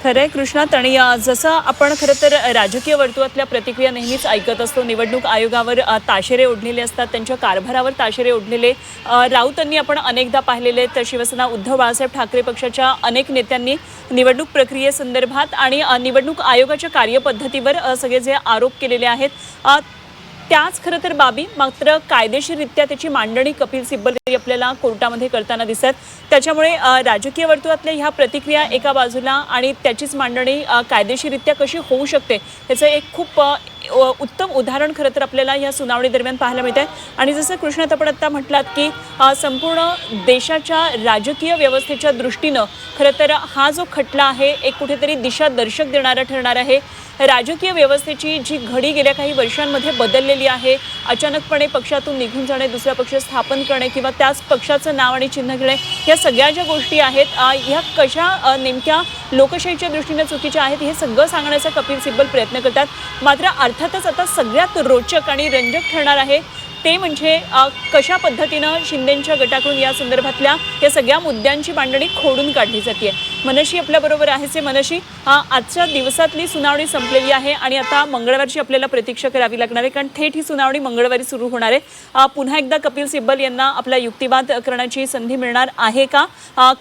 खरंय कृष्णात आणि जसं आपण खरं तर राजकीय वर्तुळातल्या प्रतिक्रिया नेहमीच ऐकत असतो. निवडणूक आयोगावर ताशेरे ओढलेले असतात, त्यांच्या कारभारावर ताशेरे ओढलेले राऊतांनी आपण अनेकदा पाहिलेले आहेत. तर शिवसेना उद्धव बाळासाहेब ठाकरे पक्षाच्या अनेक नेत्यांनी निवडणूक प्रक्रियेसंदर्भात आणि निवडणूक आयोगाच्या कार्यपद्धतीवर सगळे जे आरोप केलेले आहेत त्याच खरं तर बाबी मात्र कायदेशीररित्या त्याची मांडणी कपिल सिब्बल आपल्याला कोर्टामध्ये करताना दिसत. त्याच्यामुळे राजकीय वर्तुळातल्या ह्या प्रतिक्रिया एका बाजूला आणि त्याचीच मांडणी कायदेशीररित्या कशी होऊ शकते ह्याचं एक खूप उत्तम उदाहरण खरं तर आपल्याला या सुनावणी दरम्यान पाहायला मिळत आहे. आणि जसं कृष्णात आपण आता म्हटलात की संपूर्ण देशाच्या राजकीय व्यवस्थेच्या दृष्टीनं खरं तर हा जो खटला आहे एक कुठेतरी दिशादर्शक देणारा ठरणार आहे. राजकीय व्यवस्थेची जी घडी गेल्या काही वर्षांमध्ये बदललेली आहे, अचानकपणे पक्षातून निघून जाणे, दुसरा पक्ष स्थापन करणे किंवा त्याच पक्षाचं नाव आणि चिन्ह घेणे, या सगळ्या ज्या गोष्टी आहेत ह्या कशा नेमक्या लोकशाहीच्या दृष्टीने चुकीच्या आहेत हे सगळं सांगण्याचा कपिल सिब्बल प्रयत्न करतात. मात्र अर्थातच आता सगळ्यात रोचक आणि रंजक ठरणार आहे ते म्हणजे कशा पद्धतीनं शिंदेंच्या गटाकडून या संदर्भातल्या या सगळ्या मुद्द्यांची मांडणी खोडून काढली जाते. मनशी आपल्याबरोबर आहेच. मनशी, आजच्या दिवसातली सुनावणी संपलेली आहे आणि आता मंगळवारची आपल्याला प्रतीक्षा करावी लागणार आहे, कारण थेट ही सुनावणी मंगळवारी सुरू होणार आहे. पुन्हा एकदा कपिल सिब्बल यांना आपला युक्तिवाद करण्याची संधी मिळणार आहे का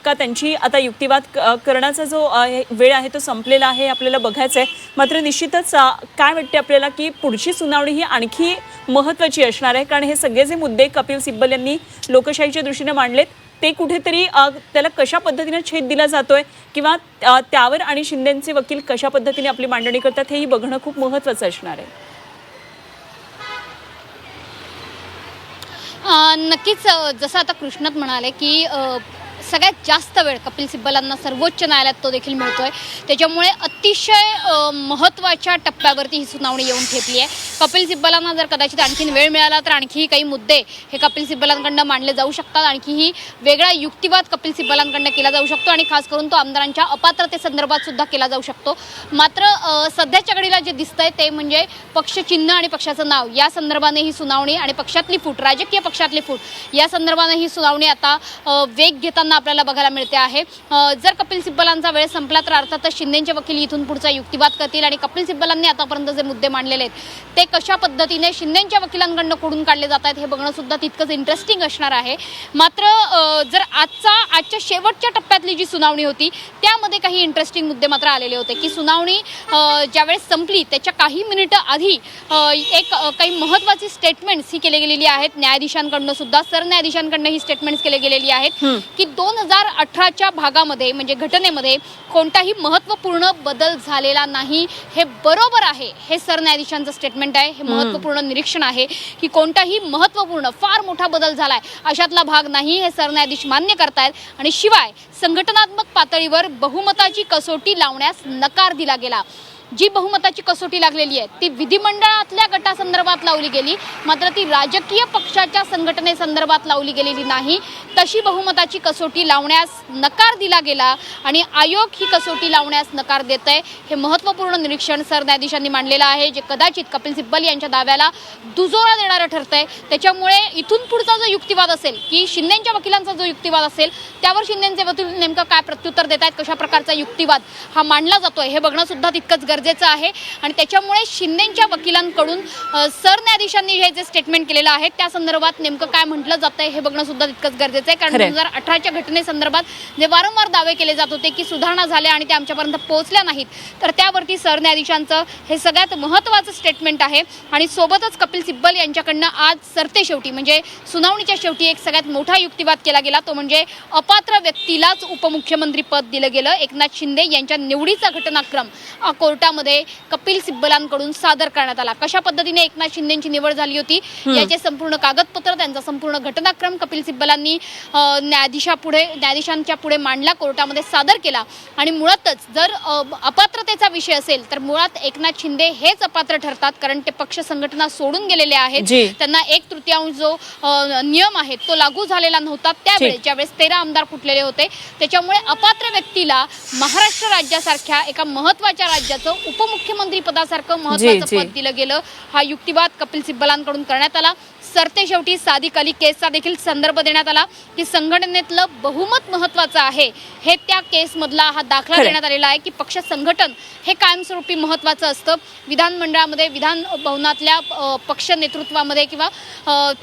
त्यांची आता युक्तिवाद करण्याचा जो वेळ आहे तो संपलेला आहे आपल्याला बघायचं आहे. मात्र निश्चितच काय वाटते आपल्याला की पुढची सुनावणी ही आणखी महत्त्वाची असणार आहे, कारण हे सगळे जे मुद्दे कपिल सिब्बल यांनी लोकशाहीच्या दृष्टीने मांडलेत ते कुठेतरी त्याला कशा पद्धतीने छेद दिला जातोय किंवा त्यावर आणि शिंदेंचे वकील कशा पद्धतीने आपली मांडणी करतात हेही बघणं खूप महत्त्वाचं असणार आहे. नक्कीच जसं आता कृष्णात म्हणाले की सगळ्यात जास्त वेळ कपिल सिब्बलांना सर्वोच्च न्यायालयात तो देखील मिळतोय. त्याच्यामुळे अतिशय महत्त्वाच्या टप्प्यावरती ही सुनावणी येऊन ठेपली आहे. कपिल सिब्बलांना जर कदाचित आणखीन वेळ मिळाला तर आणखीही काही मुद्दे हे कपिल सिब्बलांकडनं मांडले जाऊ शकतात. आणखीही वेगळा युक्तिवाद कपिल सिब्बलांकडनं केला जाऊ शकतो आणि खास करून तो आमदारांच्या अपात्रतेसंदर्भात सुद्धा केला जाऊ शकतो. मात्र सध्याच्या घडीला जे दिसतंय ते म्हणजे पक्ष चिन्ह आणि पक्षाचं नाव या संदर्भाने ही सुनावणी आणि पक्षातली फूट, राजकीय पक्षातली फूट या संदर्भाने ही सुनावणी आता वेग घेताना आपल्याला बघायला मिळते आहे. जर कपिल सिब्बलांचा वेळ संपला तर अर्थातच शिंदेचे वकील इथून पुढचा युक्तिवाद करतील आणि कपिल सिब्बलांनी आतापर्यंत जे मुद्दे मांडलेले आहेत ते कशा पद्धतीने शिंदेच्या वकिलांकडून खोडून काढले जात आहेत हे बघणं सुद्धा तितकंच इंटरेस्टिंग असणार आहे. मात्र जर आजच्या शेवटच्या टप्प्यातली जी सुनावणी होती त्यामध्ये काही इंटरेस्टिंग मुद्दे मात्र आलेले होते की सुनावणी ज्यावेळेस संपली त्याच्या काही मिनिटं आधी काही महत्त्वाची स्टेटमेंट्स ही केली गेलेली आहेत न्यायाधीशांकडनं सुद्धा, सरन्यायाधीशांकडनं ही स्टेटमेंट्स केले गेलेली आहेत की 2018च्या भागामध्ये म्हणजे घटनेमध्ये कोणताही महत्त्वपूर्ण बदल झालेला नाही हे बरोबर आहे. हे सरन्यायाधीशांचं स्टेटमेंट आहे. हे महत्त्वपूर्ण निरीक्षण आहे की कोणताही महत्त्वपूर्ण फार मोठा बदल झालाय अशातला भाग नाही हे सरन्यायाधीश मान्य करतायत. आणि शिवाय संघटनात्मक पातळीवर बहुमताची कसोटी लावण्यास नकार दिला गेला. जी बहुमताची कसोटी लागलेली आहे ती विधिमंडळातल्या गटासंदर्भात लावली गेली, मात्र ती राजकीय पक्षाच्या संघटनेसंदर्भात लावली गेलेली नाही. तशी बहुमताची कसोटी लावण्यास नकार दिला गेला आणि आयोग ही कसोटी लावण्यास नकार देत आहे. हे महत्त्वपूर्ण निरीक्षण सरन्यायाधीशांनी मांडलेलं आहे जे कदाचित कपिल सिब्बल यांच्या दाव्याला दुजोरा देणारं ठरतंय. त्याच्यामुळे इथून पुढचा जो युक्तिवाद असेल की शिंदेच्या वकिलांचा जो युक्तिवाद असेल त्यावर शिंदेचे वकील नेमकं काय प्रत्युत्तर देत आहेत, कशा प्रकारचा युक्तिवाद हा मांडला जातोय हे बघणं सुद्धा तितकंच गरजेचं आहे. आणि त्याच्यामुळे शिंदेच्या वकिलांकडून सरन्यायाधीशांनी हे जे स्टेटमेंट केलेलं आहे त्या संदर्भात नेमकं काय म्हटलं जातंय हे बघणं सुद्धा तितकंच गरजेचं आहे. कारण 2018च्या घटनेसंदर्भात जे वारंवार दावे केले जात होते की सुधारणा झाल्या आणि त्या आमच्यापर्यंत पोहोचल्या नाहीत तर त्यावरती सरन्यायाधीशांचं हे सगळ्यात महत्त्वाचं स्टेटमेंट आहे. आणि सोबतच कपिल सिब्बल यांच्याकडनं आज सरते शेवटी म्हणजे सुनावणीच्या शेवटी एक सगळ्यात मोठा युक्तिवाद केला गेला, तो म्हणजे अपात्र व्यक्तीलाच उपमुख्यमंत्री पद दिलं गेलं. एकनाथ शिंदे यांच्या निवडीचा घटनाक्रम कोर्टामध्ये कपिल सिब्बलांकडून सादर करण्यात आला. कशा पद्धतीने एकनाथ शिंदेची निवड झाली होती याचे संपूर्ण कागदपत्र, त्यांचा संपूर्ण घटनाक्रम कपिल सिब्बलांनी न्यायाधीशांच्या पुढे मांडला, कोर्टामध्ये सादर केला. आणि मुळातच जर अपात्रतेचा विषय असेल तर मुळात एकनाथ शिंदे हेच अपात्र ठरतात, कारण ते पक्ष संघटना सोडून गेलेले आहेत. त्यांना 1/3 जो नियम आहे तो लागू झालेला नव्हता त्यावेळेस, ज्यावेळेस 13 आमदार फुटलेले होते. त्याच्यामुळे अपात्र व्यक्तीला महाराष्ट्र राज्यासारख्या एका महत्त्वाच्या राज्याचं उपमुख्यमंत्री पदासारखं महत्त्वाचं पद दिलं गेलं. हा युक्तिवाद कपिल सिब्बलांकडून करण्यात आला. सरते शेवटी सादिक अली केसचा देखील संदर्भ देण्यात आला की संघटनेतलं बहुमत महत्त्वाचं आहे. हे त्या केसमधला हा दाखला खरं. देण्यात आलेला आहे की पक्ष संघटन हे कायमस्वरूपी महत्त्वाचं असतं. विधानमंडळामध्ये विधान भवनातल्या पक्ष नेतृत्वामध्ये किंवा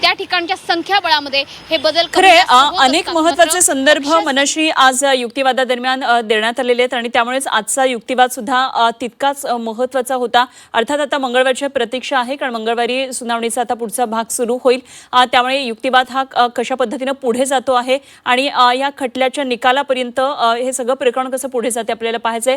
त्या ठिकाणच्या संख्याबळामध्ये हे बदल खरे कमी जास्त होत अनेक असतात. महत्त्वाचे मात्र संदर्भ पक्ष मनश्री आज युक्तिवादादरम्यान देण्यात आलेले आहेत आणि त्यामुळेच आजचा युक्तिवाद सुद्धा तितकाच महत्त्वाचा होता. अर्थात आता मंगळवारची प्रतीक्षा आहे, कारण मंगळवारी सुनावणीचा आता पुढचा भाग सुरू होईल. त्यामुळे युक्तिवाद हा कशा पद्धतीने पुढे जातो आहे आणि या खटल्याच्या निकालापर्यंत हे सगळं प्रकरण कसं पुढे जाते आपल्याला पाहायचंय.